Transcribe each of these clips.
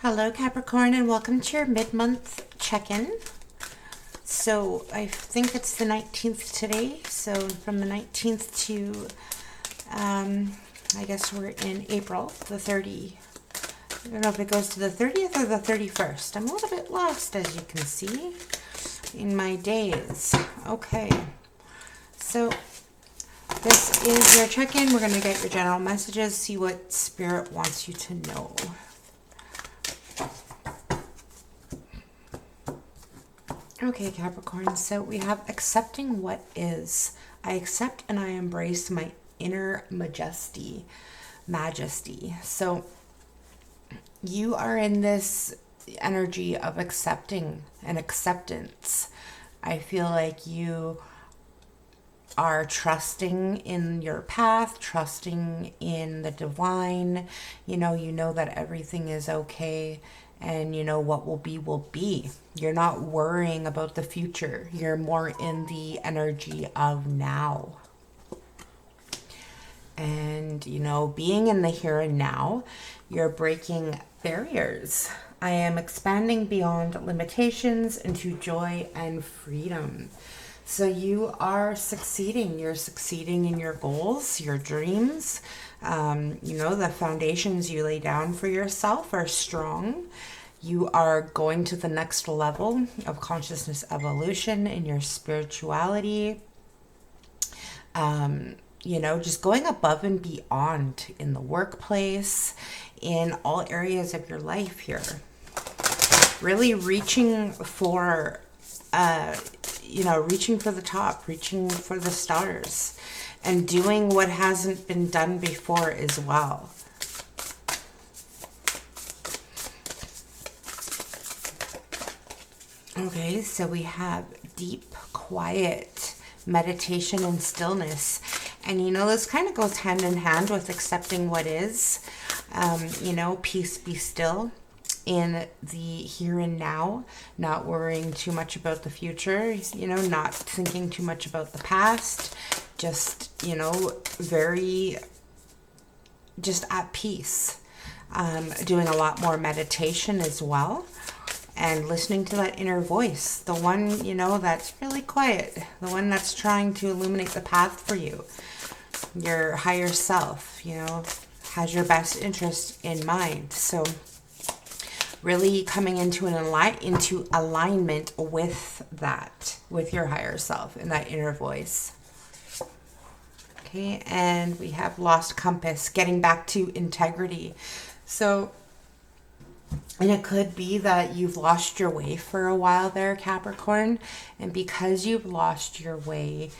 Hello Capricorn, and welcome to your mid-month check-in. So I think it's the 19th today. So from the 19th to, I guess we're in April, the 30. I don't know if it goes to the 30th or the 31st. I'm a little bit lost, as you can see, in my days. Okay, so this is your check-in. We're going to get your general messages, see what Spirit wants you to know. Okay, Capricorn, so we have accepting what is. I accept and I embrace my inner majesty. So you are in this energy of accepting and acceptance. I feel like you are trusting in your path, trusting in the divine. You know that everything is okay. And what will be will be. You're not worrying about the future. You're more in the energy of now. And, being in the here and now, you're breaking barriers. I am expanding beyond limitations into joy and freedom. So you are succeeding. You're succeeding in your goals, your dreams. The foundations you lay down for yourself are strong. You are going to the next level of consciousness evolution in your spirituality. Just going above and beyond in the workplace, in all areas of your life here. Really reaching for reaching for the top, reaching for the stars, and doing what hasn't been done before as well. Okay, so we have deep, quiet meditation and stillness. And this kind of goes hand in hand with accepting what is. Peace, be still in the here and now, not worrying too much about the future, not thinking too much about the past, just just at peace. Doing a lot more meditation as well, and listening to that inner voice, the one, that's really quiet, the one that's trying to illuminate the path for you. Your higher self, has your best interest in mind. So really coming into alignment with that, with your higher self and that inner voice. Okay, and we have lost compass, getting back to integrity. So, and it could be that you've lost your way for a while there, Capricorn, and because you've lost your way,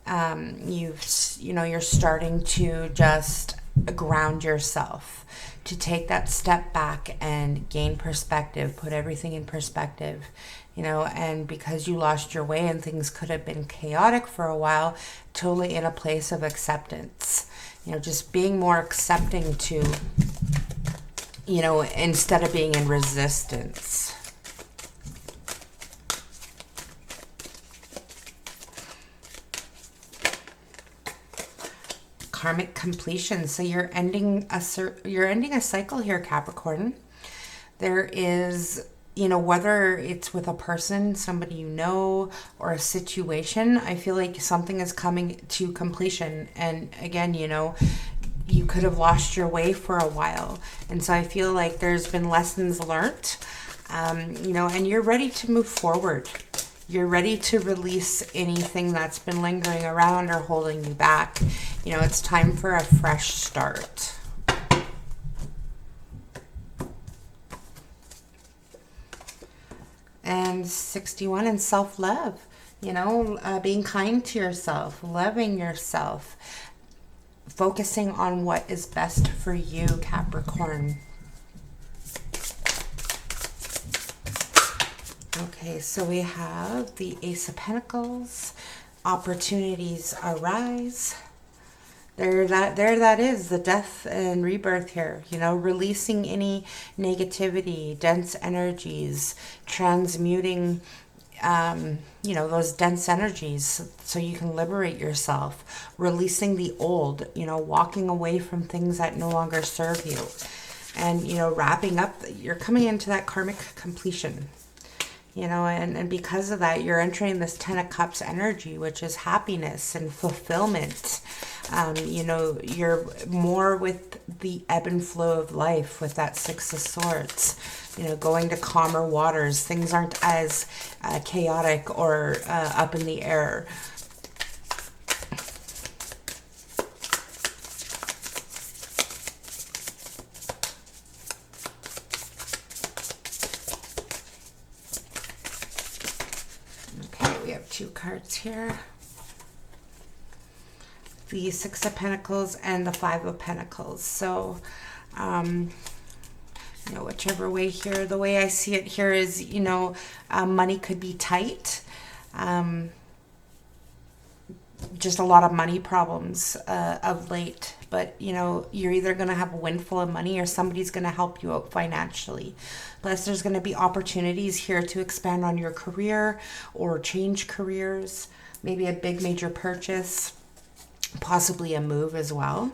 you're starting to just ground yourself, to take that step back and gain perspective, put everything in perspective, and because you lost your way and things could have been chaotic for a while, totally in a place of acceptance, just being more accepting to, instead of being in resistance. Karmic completion. So you're ending a cycle here, Capricorn. There is, whether it's with a person, somebody or a situation, I feel like something is coming to completion. And again, you could have lost your way for a while. And so I feel like there's been lessons learned, and you're ready to move forward. You're ready to release anything that's been lingering around or holding you back. It's time for a fresh start. And 61 in self-love, being kind to yourself, loving yourself, focusing on what is best for you, Capricorn. Okay, so we have the Ace of Pentacles. Opportunities arise. There that is, the death and rebirth here. Releasing any negativity, dense energies, transmuting those dense energies so you can liberate yourself, releasing the old, walking away from things that no longer serve you. And, you know, wrapping up, you're coming into that karmic completion. You know, and because of that, you're entering this Ten of Cups energy, which is happiness and fulfillment. You know, you're more with the ebb and flow of life with that Six of Swords. You know, going to calmer waters. Things aren't as chaotic or up in the air. Two cards here. The Six of Pentacles and the Five of Pentacles. So, you know, whichever way here, the way I see it here is, you know, money could be tight. Just a lot of money problems of late. But, you know, you're either going to have a windfall of money or somebody's going to help you out financially. Plus, there's going to be opportunities here to expand on your career or change careers. Maybe a big major purchase. Possibly a move as well.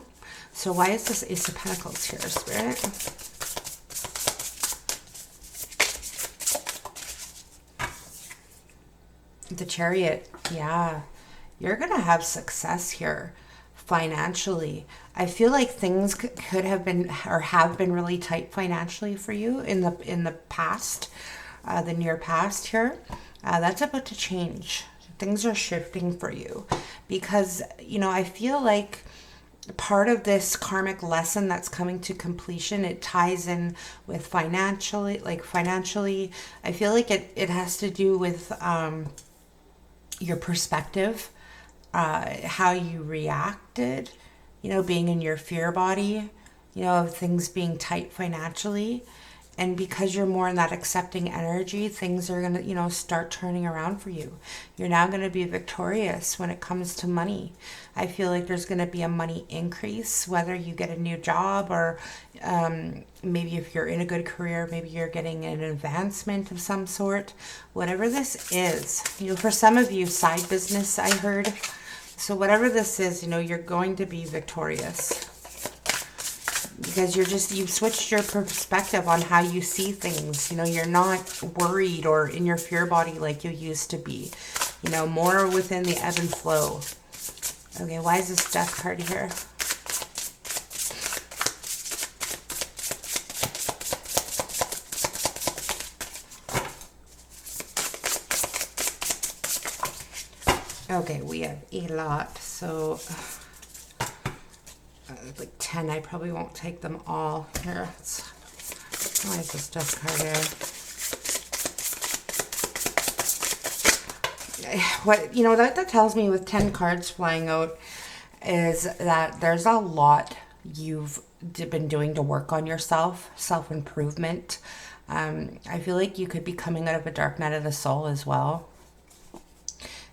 So why is this Ace of Pentacles here, Spirit? The Chariot. Yeah. You're going to have success here financially. I feel like things could have been or have been really tight financially for you in the past, the near past here. That's about to change. Things are shifting for you because, you know, I feel like part of this karmic lesson that's coming to completion, it ties in with financially, I feel like it has to do with your perspective, how you reacted, you know, being in your fear body, you know, of things being tight financially. And because you're more in that accepting energy, things are going to, you know, start turning around for you. You're now going to be victorious when it comes to money. I feel like there's going to be a money increase, whether you get a new job or maybe if you're in a good career, maybe you're getting an advancement of some sort. Whatever this is, you know, for some of you, side business, I heard. So whatever this is, you know, you're going to be victorious. Because you've switched your perspective on how you see things. You know, you're not worried or in your fear body like you used to be. You know, more within the ebb and flow. Okay, why is this Death card here? Okay, we have a lot, so like 10. I probably won't take them all. Here, why is this Death card here? What, you know, that tells me with 10 cards flying out is that there's a lot you've been doing to work on yourself, self-improvement. I feel like you could be coming out of a dark night of the soul as well.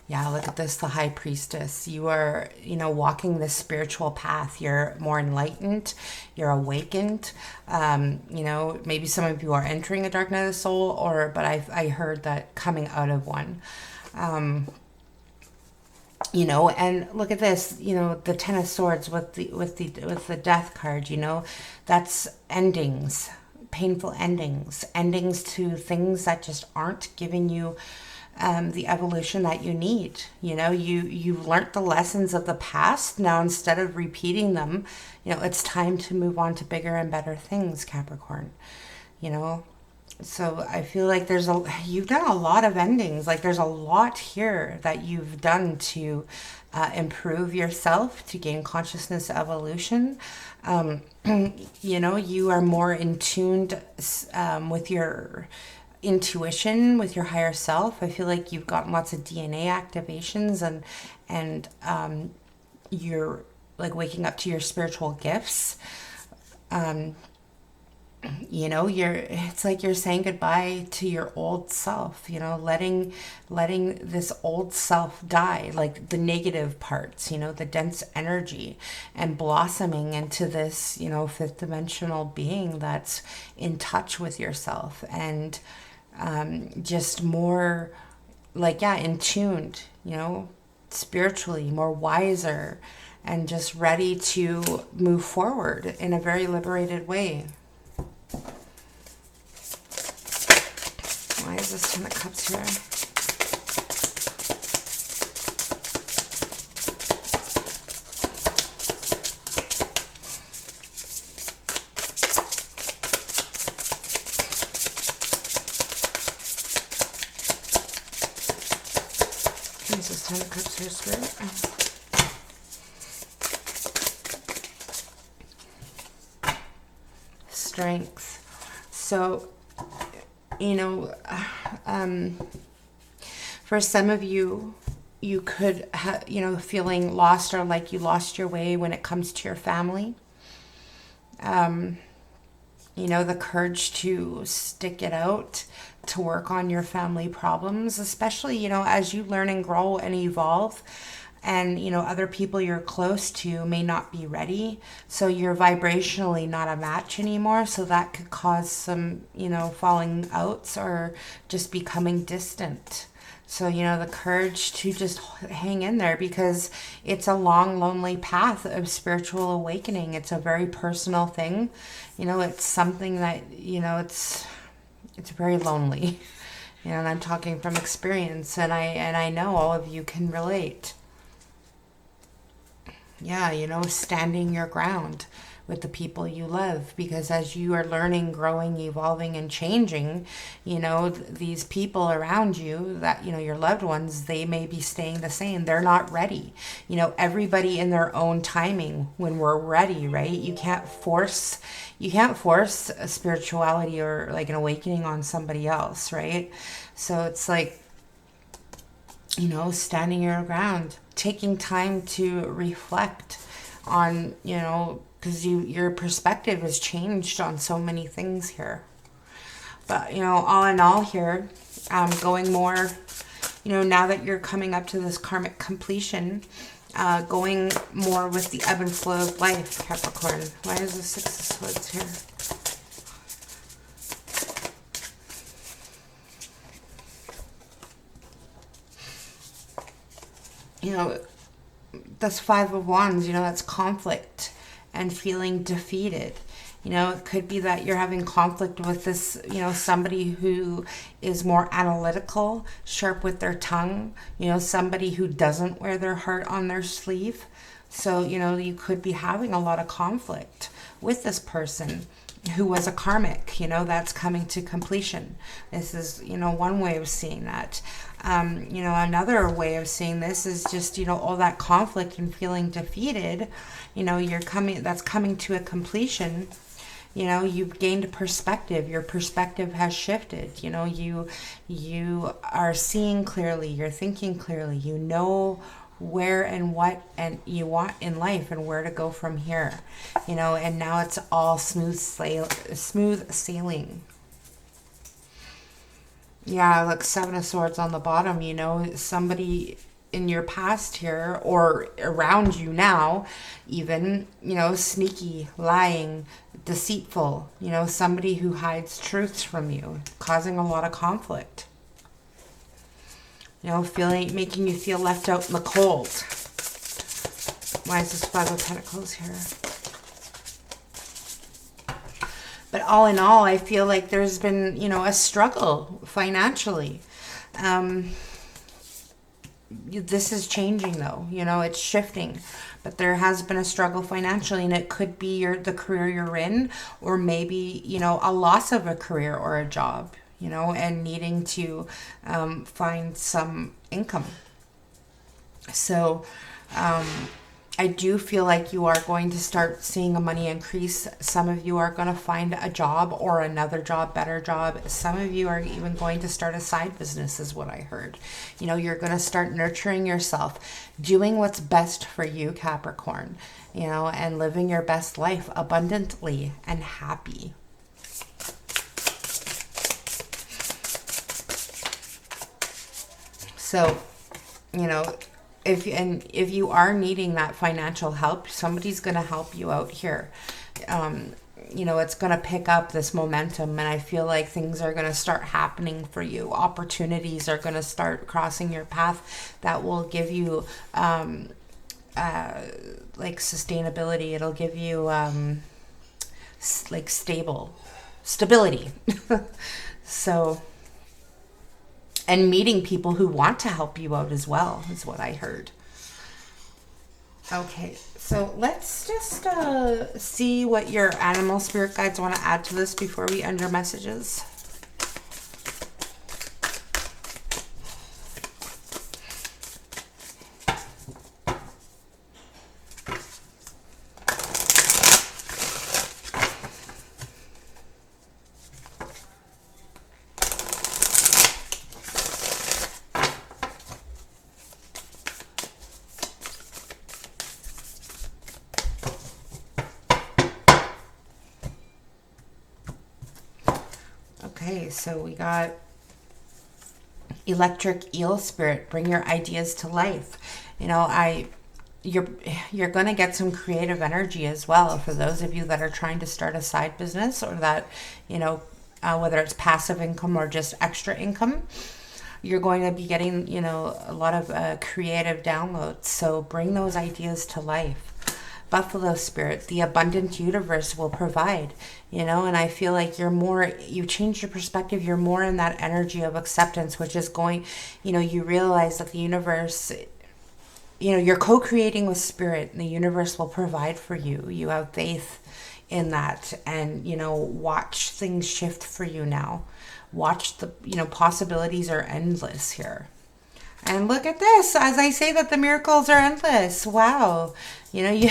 Yeah, look at this, the High Priestess. You are, you know, walking this spiritual path. You're more enlightened. You're awakened. You know, maybe some of you are entering a dark night of the soul, but I heard that coming out of one. You know, and look at this. You know, the Ten of Swords with the Death card. You know, that's endings, painful endings to things that just aren't giving you the evolution that you need. You know, you've learned the lessons of the past. Now, instead of repeating them, you know, it's time to move on to bigger and better things, Capricorn. You know, so I feel like you've done a lot of endings. Like there's a lot here that you've done to improve yourself, to gain consciousness evolution. You know, you are more in tuned with your intuition, with your higher self. I feel like you've gotten lots of DNA activations and you're like waking up to your spiritual gifts. You know, it's like you're saying goodbye to your old self, you know, letting this old self die, like the negative parts, you know, the dense energy, and blossoming into this, you know, fifth dimensional being that's in touch with yourself and just more like, yeah, in tuned, you know, spiritually, more wiser, and just ready to move forward in a very liberated way. is this Ten of Cups here? This is Ten of Cups here, Spirit. Strength. So, you know, for some of you, you could have, you know, feeling lost or like you lost your way when it comes to your family. You know, the courage to stick it out, to work on your family problems, especially, you know, as you learn and grow and evolve. And, you know, other people you're close to may not be ready. So you're vibrationally not a match anymore. So that could cause some, you know, falling outs or just becoming distant. So, you know, the courage to just hang in there, because it's a long, lonely path of spiritual awakening. It's a very personal thing. You know, it's something that, you know, it's very lonely. You know, and I'm talking from experience, and I know all of you can relate. Yeah, you know, standing your ground with the people you love, because as you are learning, growing, evolving, and changing, you know, these people around you that, you know, your loved ones, they may be staying the same. They're not ready. You know, everybody in their own timing when we're ready, right? You can't force a spirituality or like an awakening on somebody else, right? So it's like, you know, standing your ground, taking time to reflect on, you know, because your perspective has changed on so many things here. But, you know, all in all here, going more, you know, now that you're coming up to this karmic completion, going more with the ebb and flow of life, Capricorn. Why is the Six of Swords here? You know, that's Five of Wands, you know, that's conflict and feeling defeated. You know, it could be that you're having conflict with this, you know, somebody who is more analytical, sharp with their tongue, you know, somebody who doesn't wear their heart on their sleeve. So, you know, you could be having a lot of conflict with this person who was a karmic, you know, that's coming to completion. This is, you know, one way of seeing that. You know, another way of seeing this is just, you know, all that conflict and feeling defeated, you know, that's coming to a completion. You know, you've gained a perspective. Your perspective has shifted. You know, you are seeing clearly, you're thinking clearly, you know where and what and you want in life and where to go from here. You know, and now it's all smooth sailing. Yeah, look, Seven of Swords on the bottom, you know, somebody in your past here or around you now, even, you know, sneaky, lying, deceitful, you know, somebody who hides truths from you, causing a lot of conflict. You know, making you feel left out in the cold. Why is this Five of Pentacles here? But all in all, I feel like there's been, you know, a struggle financially. This is changing though, you know, it's shifting. But there has been a struggle financially, and it could be the career you're in, or maybe, you know, a loss of a career or a job, you know, and needing to find some income. So, I do feel like you are going to start seeing a money increase. Some of you are going to find a job or another job, better job. Some of you are even going to start a side business is what I heard. You know, you're going to start nurturing yourself, doing what's best for you, Capricorn, you know, and living your best life abundantly and happy. So, you know, if you are needing that financial help, somebody's going to help you out here. You know, it's going to pick up this momentum, and I feel like things are going to start happening for you. Opportunities are going to start crossing your path that will give you like sustainability. It'll give you like stability. So and meeting people who want to help you out as well, is what I heard. Okay, so let's just see what your animal spirit guides want to add to this before we end our messages. Okay, so we got electric eel spirit, bring your ideas to life. You know, you're going to get some creative energy as well for those of you that are trying to start a side business, or that, you know, whether it's passive income or just extra income. You're going to be getting, you know, a lot of creative downloads. So bring those ideas to life. Buffalo spirit, the abundant universe will provide, you know, and I feel like you change your perspective, you're more in that energy of acceptance, which is going, you know, you realize that the universe, you know, you're co-creating with spirit, and the universe will provide for you. You have faith in that, and, you know, watch things shift for you now. Watch the, you know, possibilities are endless here. And look at this, as I say that the miracles are endless. Wow. You know,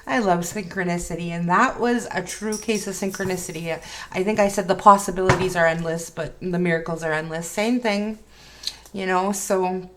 I love synchronicity, and that was a true case of synchronicity. I think I said the possibilities are endless, but the miracles are endless. Same thing, you know, so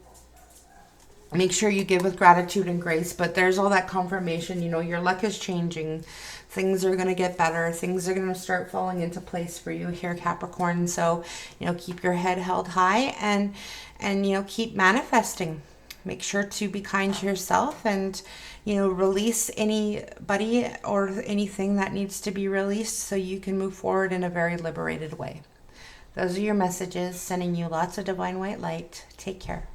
make sure you give with gratitude and grace, but there's all that confirmation, you know, your luck is changing. Things are going to get better. Things are going to start falling into place for you here, Capricorn. So, you know, keep your head held high, and you know, keep manifesting. Make sure to be kind to yourself, and, you know, release anybody or anything that needs to be released so you can move forward in a very liberated way. Those are your messages, sending you lots of divine white light. Take care.